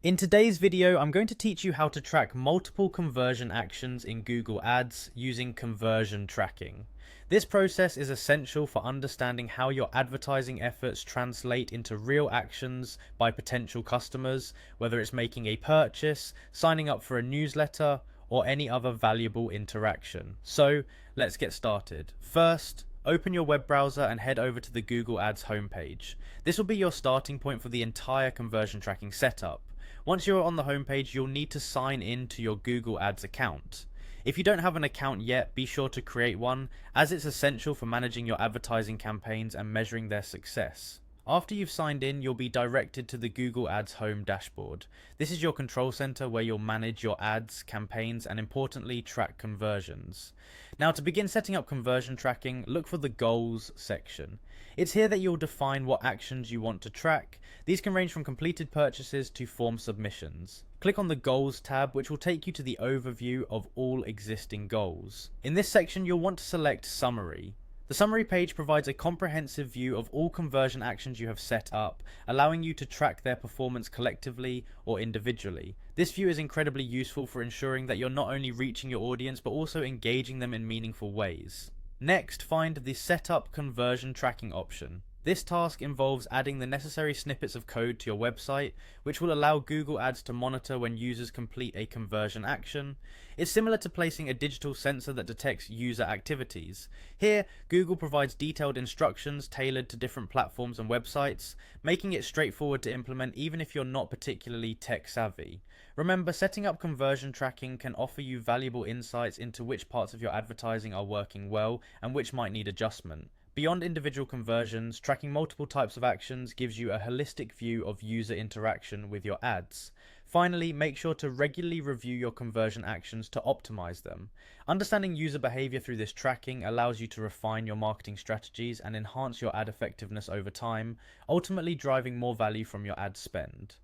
In today's video, I'm going to teach you how to track multiple conversion actions in Google Ads using conversion tracking. This process is essential for understanding how your advertising efforts translate into real actions by potential customers, whether it's making a purchase, signing up for a newsletter, or any other valuable interaction. So let's get started. First, open your web browser and head over to the Google Ads homepage. This will be your starting point for the entire conversion tracking setup. Once you're on the homepage, you'll need to sign in to your Google Ads account. If you don't have an account yet, be sure to create one, as it's essential for managing your advertising campaigns and measuring their success. After you've signed in, you'll be directed to the Google Ads home dashboard. This is your control center where you'll manage your ads, campaigns, and importantly, track conversions. Now, to begin setting up conversion tracking, look for the goals section. It's here that you'll define what actions you want to track. These can range from completed purchases to form submissions. Click on the Goals tab, which will take you to the overview of all existing goals. In this section, you'll want to select Summary. The summary page provides a comprehensive view of all conversion actions you have set up, allowing you to track their performance collectively or individually. This view is incredibly useful for ensuring that you're not only reaching your audience but also engaging them in meaningful ways. Next, find the Setup Conversion Tracking option. This task involves adding the necessary snippets of code to your website, which will allow Google Ads to monitor when users complete a conversion action. It's similar to placing a digital sensor that detects user activities. Here, Google provides detailed instructions tailored to different platforms and websites, making it straightforward to implement even if you're not particularly tech savvy. Remember, setting up conversion tracking can offer you valuable insights into which parts of your advertising are working well and which might need adjustment. Beyond individual conversions, tracking multiple types of actions gives you a holistic view of user interaction with your ads. Finally, make sure to regularly review your conversion actions to optimize them. Understanding user behavior through this tracking allows you to refine your marketing strategies and enhance your ad effectiveness over time, ultimately driving more value from your ad spend.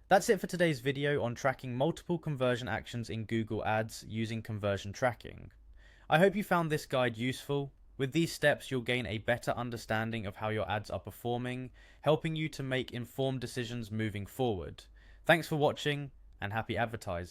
That's it for today's video on tracking multiple conversion actions in Google Ads using conversion tracking. I hope you found this guide useful. With these steps, you'll gain a better understanding of how your ads are performing, helping you to make informed decisions moving forward. Thanks for watching, and happy advertising.